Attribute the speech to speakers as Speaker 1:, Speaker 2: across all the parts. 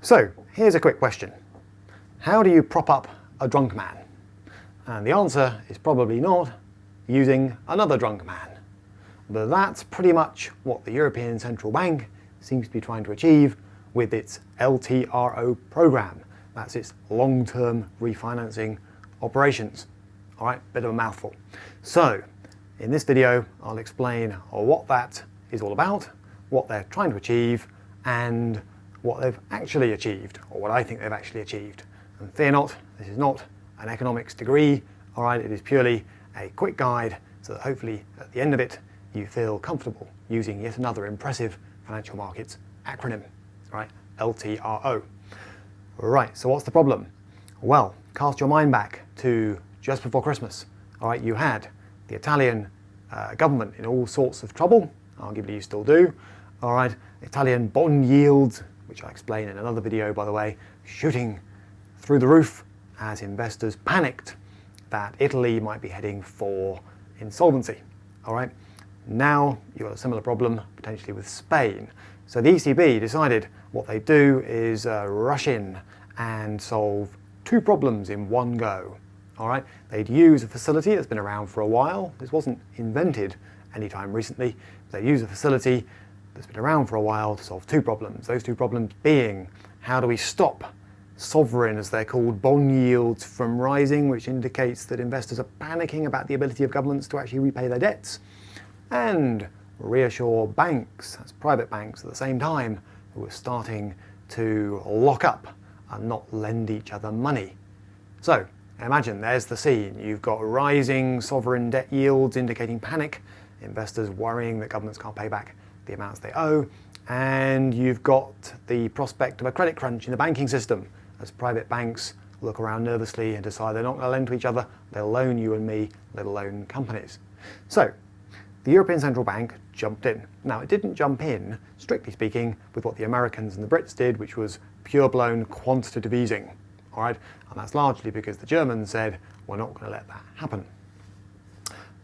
Speaker 1: So here's a quick question. How do you prop up a drunk man? And the answer is probably not using another drunk man. But that's pretty much what the European Central Bank seems to be trying to achieve with its LTRO program. That's its long-term refinancing operations. All right, bit of a mouthful. So in this video, I'll explain what that is all about, what they're trying to achieve, and what they've actually achieved, or what I think they've actually achieved. And fear not, this is not an economics degree, all right, it is purely a quick guide so that hopefully at the end of it, you feel comfortable using yet another impressive financial markets acronym, right, LTRO. Right, so what's the problem? Well, cast your mind back to just before Christmas. All right, you had the Italian government in all sorts of trouble, arguably you still do. All right, Italian bond yields, which I explain in another video by the way, shooting through the roof as investors panicked that Italy might be heading for insolvency. All right, now you've got a similar problem potentially with Spain. So the ECB decided what they do is rush in and solve two problems in one go. All right, they'd use a facility that's been around for a while. This wasn't invented anytime recently. They use a facility that's been around for a while to solve two problems. Those two problems being, how do we stop sovereign, as they're called, bond yields from rising, which indicates that investors are panicking about the ability of governments to actually repay their debts, and reassure banks, that's private banks at the same time, who are starting to lock up and not lend each other money. So imagine there's the scene. You've got rising sovereign debt yields indicating panic, investors worrying that governments can't pay back the amounts they owe, and you've got the prospect of a credit crunch in the banking system as private banks look around nervously and decide they're not going to lend to each other, they'll loan you and me, let alone companies. So the European Central Bank jumped in. Now, it didn't jump in, strictly speaking, with what the Americans and the Brits did, which was pure-blown quantitative easing. All right? And that's largely because the Germans said, we're not going to let that happen.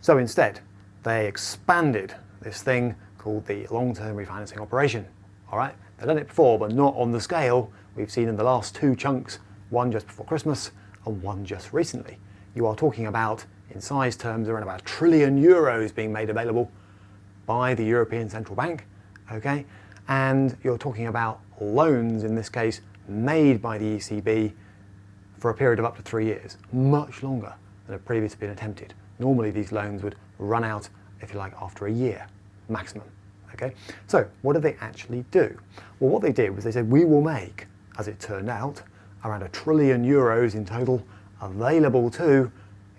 Speaker 1: So instead, they expanded this thing called the long-term refinancing operation. All right? They've done it before, but not on the scale we've seen in the last two chunks, one just before Christmas and one just recently. You are talking about, in size terms, around about €1 trillion being made available by the European Central Bank, okay? And you're talking about loans, in this case, made by the ECB for a period of up to 3 years, much longer than had previously been attempted. Normally these loans would run out, if you like, after a year, maximum, okay? So what did they actually do? Well, what they did was they said, we will make, as it turned out, around €1 trillion in total available to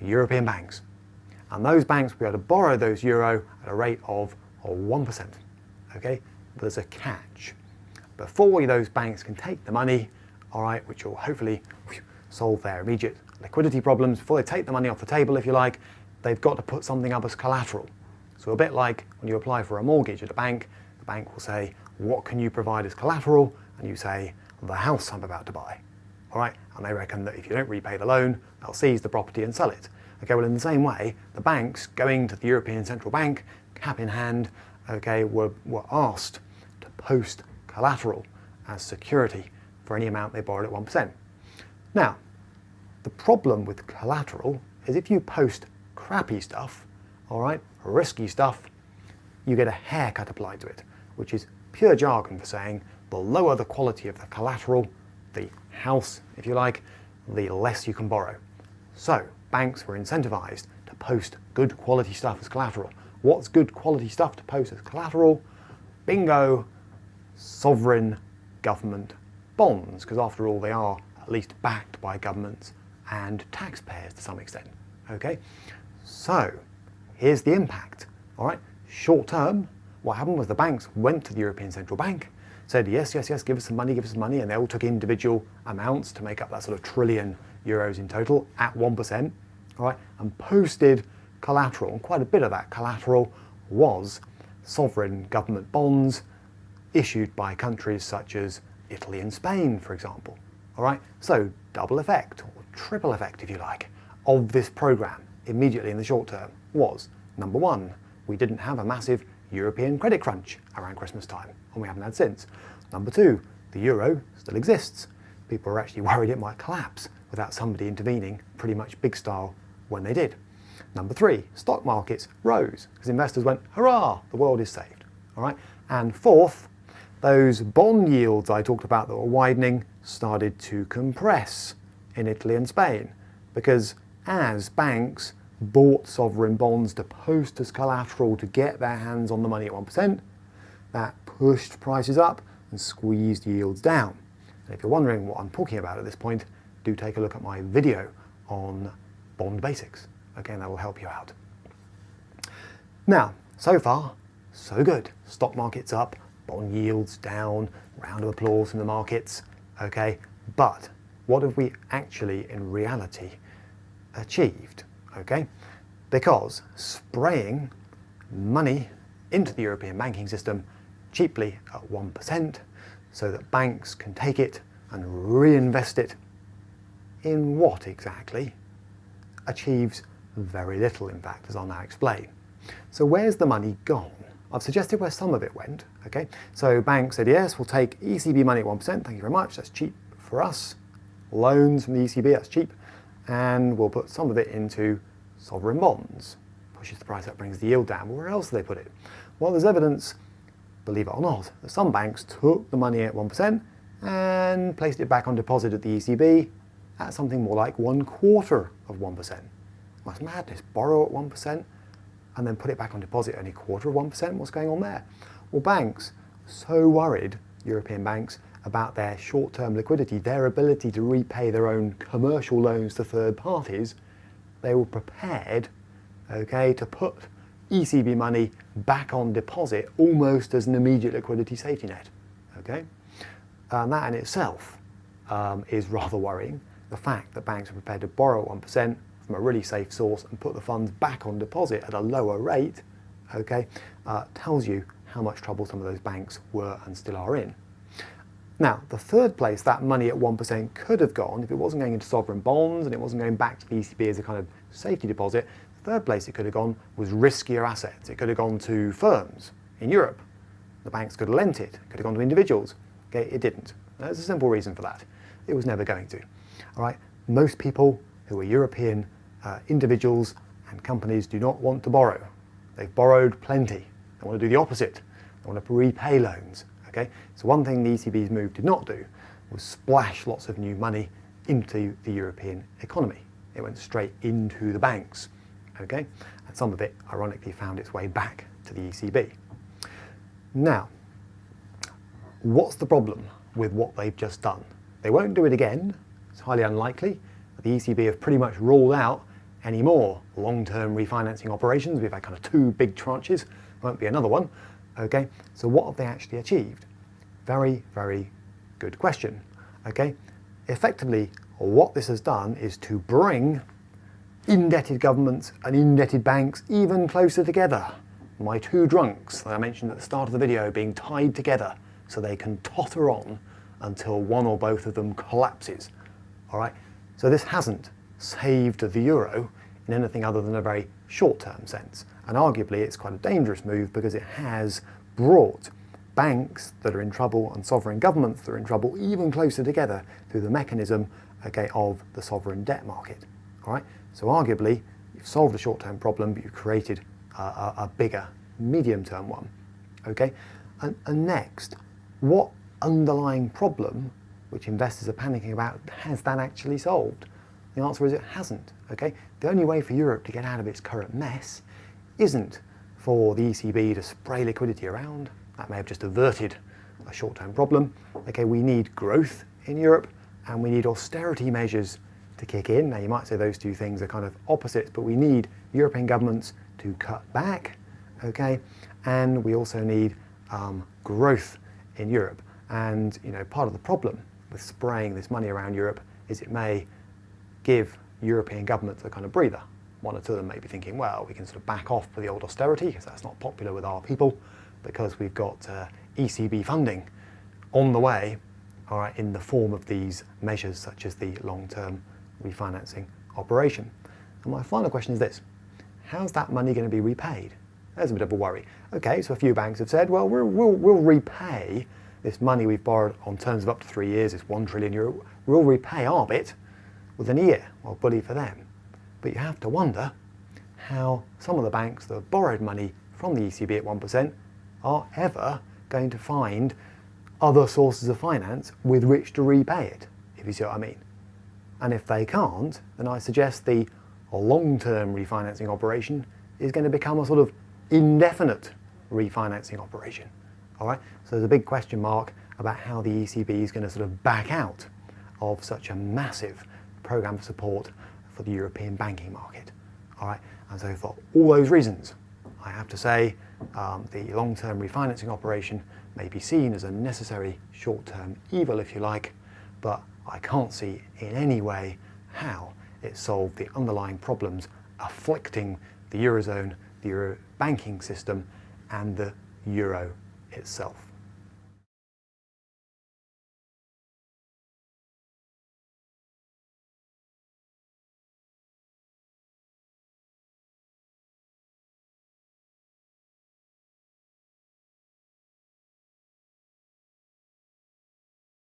Speaker 1: European banks. And those banks will be able to borrow those euro at a rate of 1%, okay? But there's a catch. Before those banks can take the money, all right, which will hopefully solve their immediate liquidity problems, before they take the money off the table, if you like, they've got to put something up as collateral. So a bit like when you apply for a mortgage at a bank, the bank will say, what can you provide as collateral? And you say, the house I'm about to buy. All right, and they reckon that if you don't repay the loan, they'll seize the property and sell it. Okay, well, in the same way, the banks going to the European Central Bank, cap in hand, okay, were asked to post collateral as security for any amount they borrowed at 1%. Now, the problem with collateral is if you post crappy stuff, all right, risky stuff, you get a haircut applied to it, which is pure jargon for saying the lower the quality of the collateral, the house, if you like, the less you can borrow. So banks were incentivized to post good quality stuff as collateral. What's good quality stuff to post as collateral? Bingo, sovereign government bonds, because after all they are at least backed by governments and taxpayers to some extent. Okay, so here's the impact. All right, short term, what happened was the banks went to the European Central Bank, said, yes, give us some money, and they all took individual amounts to make up that sort of €1 trillion in total at 1%, all right, and posted collateral. And quite a bit of that collateral was sovereign government bonds issued by countries such as Italy and Spain, for example. All right, so double effect, or triple effect, if you like, of this program immediately in the short term was, number one, we didn't have a massive European credit crunch around Christmas time, and we haven't had since. Number two, the euro still exists. People are actually worried it might collapse without somebody intervening pretty much big style when they did. Number 3, stock markets rose because investors went, hurrah, the world is saved. All right. And 4th, those bond yields I talked about that were widening started to compress in Italy and Spain, because as banks bought sovereign bonds to post as collateral to get their hands on the money at 1%, that pushed prices up and squeezed yields down. And if you're wondering what I'm talking about at this point, do take a look at my video on bond basics. Okay, that will help you out. Now, so far, so good. Stock market's up, bond yields down, round of applause from the markets. Okay, but what have we actually in reality achieved? Okay, because spraying money into the European banking system cheaply at 1% so that banks can take it and reinvest it in what exactly achieves very little, in fact, as I'll now explain. So where's the money gone? I've suggested where some of it went. Okay, so banks said, yes, we'll take ECB money at 1%, thank you very much, that's cheap for us. Loans from the ECB, that's cheap. And we'll put some of it into sovereign bonds. Pushes the price up, brings the yield down. Well, where else do they put it? Well, there's evidence, believe it or not, that some banks took the money at 1% and placed it back on deposit at the ECB at something more like 1/4 of 1%. Well, that's madness. Borrow at 1% and then put it back on deposit only 1/4 of 1%. What's going on there? Well, banks, so worried, European banks, about their short-term liquidity, their ability to repay their own commercial loans to third parties, they were prepared, okay, to put ECB money back on deposit almost as an immediate liquidity safety net. Okay, and that in itself is rather worrying. The fact that banks are prepared to borrow 1% from a really safe source and put the funds back on deposit at a lower rate, okay, tells you how much trouble some of those banks were and still are in. Now, the third place that money at 1% could have gone, if it wasn't going into sovereign bonds and it wasn't going back to the ECB as a kind of safety deposit, the third place it could have gone was riskier assets. It could have gone to firms in Europe. The banks could have lent it. It could have gone to individuals. Okay, it didn't. There's a simple reason for that. It was never going to. All right, most people who are European individuals and companies do not want to borrow. They've borrowed plenty. They want to do the opposite. They want to repay loans. Okay? So one thing the ECB's move did not do was splash lots of new money into the European economy. It went straight into the banks. Okay? And some of it, ironically, found its way back to the ECB. Now, what's the problem with what they've just done? They won't do it again. It's highly unlikely. The ECB have pretty much ruled out any more long-term refinancing operations. We've had kind of 2 big tranches. Won't be another one. Okay, so what have they actually achieved? Very, very good question. Okay, effectively, what this has done is to bring indebted governments and indebted banks even closer together. My 2 drunks that I mentioned at the start of the video being tied together so they can totter on until one or both of them collapses. All right, so this hasn't saved the euro in anything other than a very short-term sense. And arguably it's quite a dangerous move because it has brought banks that are in trouble and sovereign governments that are in trouble even closer together through the mechanism, okay, of the sovereign debt market. All right, so arguably you've solved a short-term problem, but you've created a bigger medium-term one. Okay, and next, what underlying problem, which investors are panicking about, has that actually solved? The answer is it hasn't. Okay, the only way for Europe to get out of its current mess isn't for the ECB to spray liquidity around. That may have just averted a short-term problem. Okay, we need growth in Europe and we need austerity measures to kick in. Now you might say those 2 things are kind of opposites, but we need European governments to cut back, okay, and we also need growth in Europe. And you know, part of the problem with spraying this money around Europe is it may give European governments a kind of breather. 1 or 2 of them may be thinking, well, we can sort of back off for the old austerity because that's not popular with our people, because we've got ECB funding on the way, all right, in the form of these measures such as the long-term refinancing operation. And my final question is this: how's that money going to be repaid? There's a bit of a worry. Okay, so a few banks have said, well, we'll repay this money we've borrowed on terms of up to 3 years, this €1 trillion, we'll repay our bit within a year. Well, bully for them. But you have to wonder how some of the banks that have borrowed money from the ECB at 1% are ever going to find other sources of finance with which to repay it, if you see what I mean. And if they can't, then I suggest the long-term refinancing operation is going to become a sort of indefinite refinancing operation. All right? So there's a big question mark about how the ECB is going to sort of back out of such a massive program of support for the European banking market. All right? And so for all those reasons, I have to say the long-term refinancing operation may be seen as a necessary short-term evil, if you like, but I can't see in any way how it solved the underlying problems afflicting the Eurozone, the Euro banking system, and the Euro itself.